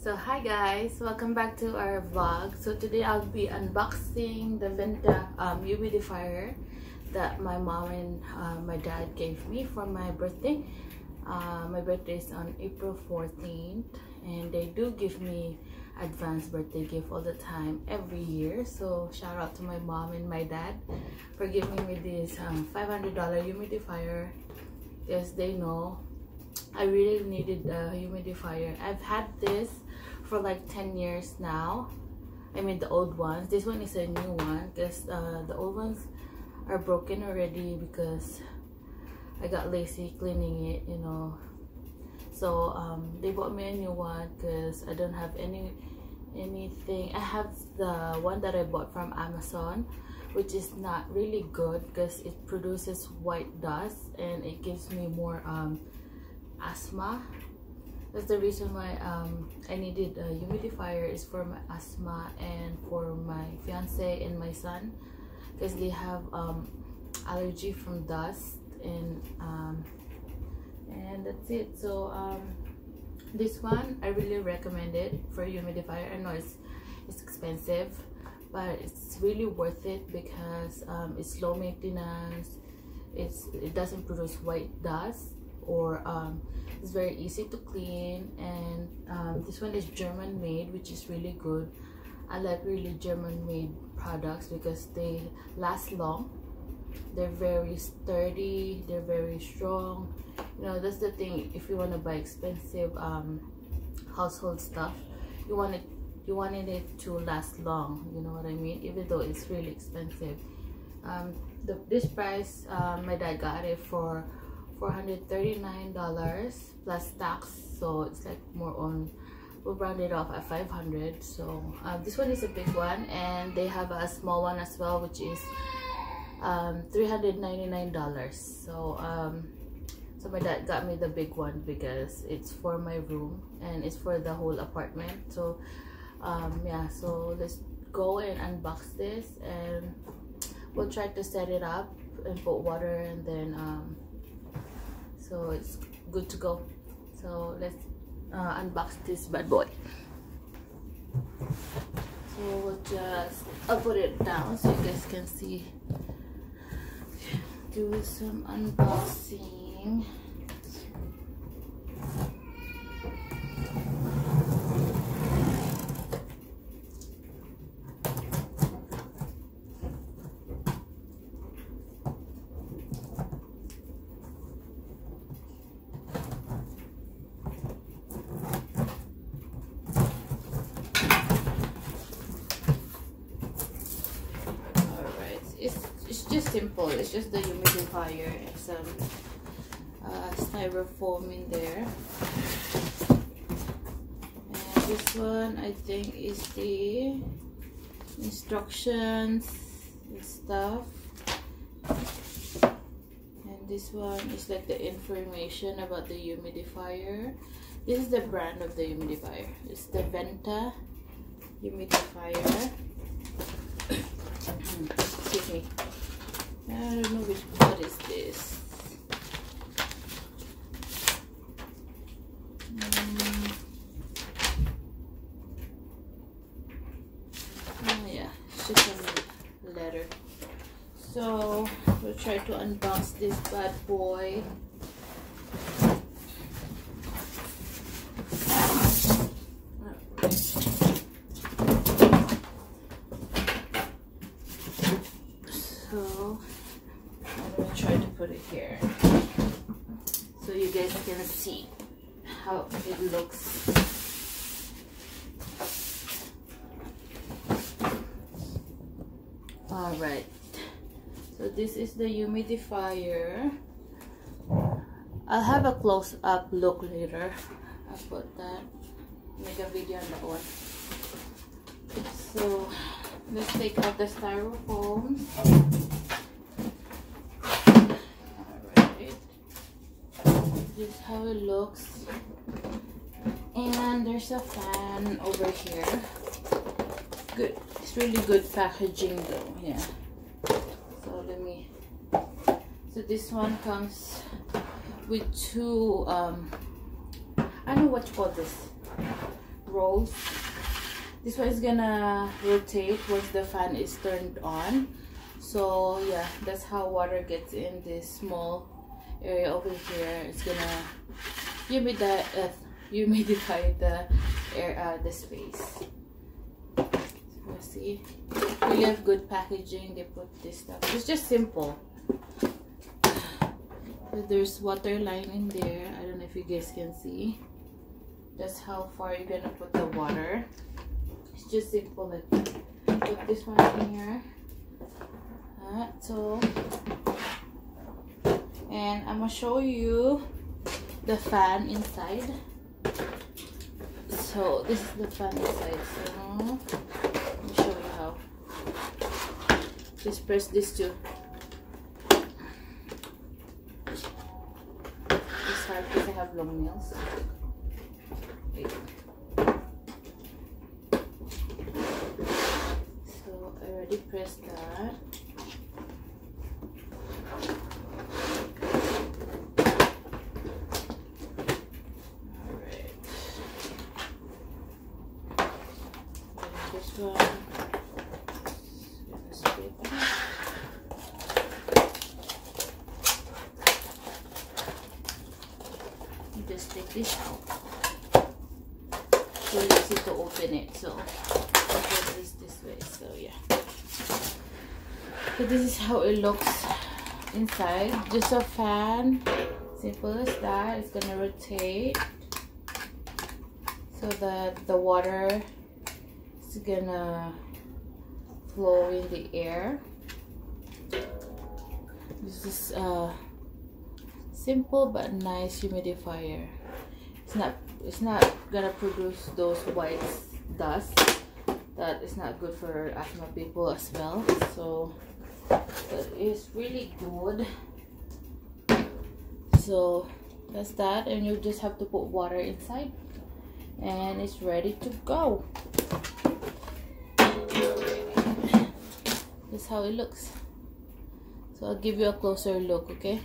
So hi guys, welcome back to our vlog. So today I'll be unboxing the Venta humidifier that my mom and my dad gave me for my birthday. My birthday is on April 14th, and they do give me advanced birthday gift all the time every year. So shout out to my mom and my dad for giving me this $500 humidifier, because they know I really needed a humidifier. I've had this for like 10 years now. I mean the old ones. This one is a new one because the old ones are broken already because I got lazy cleaning it, you know. So they bought me a new one because I don't have anything. I have the one that I bought from Amazon, which is not really good because it produces white dust and it gives me more asthma. That's the reason why I needed a humidifier, is for my asthma and for my fiance and my son, because they have allergy from dust, and that's it. So this one I really recommend it for humidifier. I know it's expensive, but it's really worth it because it's low maintenance. It doesn't produce white dust, or it's very easy to clean, and this one is German made, which is really good. I like really German made products because they last long. They're very sturdy, they're very strong. You know, that's the thing. If you want to buy expensive household stuff, you wanted it to last long, you know what I mean, even though it's really expensive. This price, my dad got it for $439 plus tax, so it's like more on, we'll round it off at 500. So this one is a big one, and they have a small one as well, which is $399. So so my dad got me the big one because it's for my room and it's for the whole apartment. So yeah, so let's go and unbox this, and we'll try to set it up and put water, and then so it's good to go. So let's unbox this bad boy. So I'll put it down so you guys can see. Do some unboxing. It's just simple. It's just the humidifier and some styrofoam in there. And this one, I think, is the instructions and stuff. And this one is like the information about the humidifier. This is the brand of the humidifier. It's the Venta humidifier. Excuse me. I don't know what is this. Oh yeah, it's just a letter. So we'll try to unbox this bad boy. So I'm gonna try to put it here so you guys can see how it looks. All right, so this is the humidifier. I'll have a close-up look later. I'll put that, make a video on that one. So let's take out the styrofoam. Alright, this is how it looks. And there's a fan over here. Good, it's really good packaging though, yeah. So so this one comes with two, I don't know what you call this. rolls. This one is gonna rotate once the fan is turned on. So yeah, that's how water gets in this small area over here. It's gonna humidify the air, the space. So see, we have good packaging. They put this stuff. It's just simple. So there's water line in there. I don't know if you guys can see. That's how far you're gonna put the water. It's just simple like that. Put this one in here. So, and I'm gonna show you the fan inside. So this is the fan inside. So let me show you how. Just press this too. It's hard because I have long nails. Wait. So I already pressed that. This one, you just take this out. So easy to open it. So open this way. So yeah. So this is how it looks inside. Just a fan, simple as that. It's gonna rotate so that the water is gonna flow in the air. This is a simple but nice humidifier. It's not gonna produce those white dust that is not good for asthma people as well. So it's really good. So that's that, and you just have to put water inside and it's ready to go. This is how it looks. So I'll give you a closer look, okay?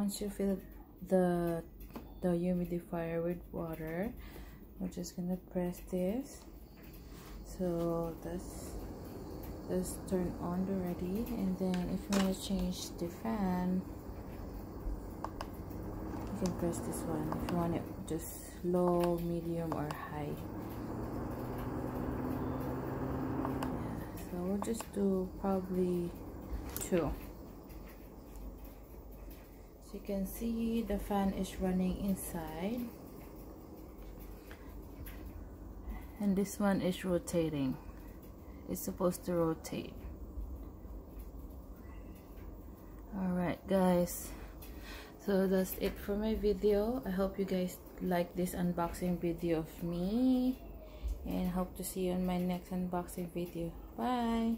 Once you fill the humidifier with water, we're just gonna press this. So that's turned on already. And then if you want to change the fan, You can press this one if you want it just low, medium, or high. Yeah, so we'll just do probably 2. So you can see the fan is running inside, and this one is rotating. It's supposed to rotate. Alright guys, so that's it for my video. I hope you guys like this unboxing video of me, and hope to see you on my next unboxing video. Bye.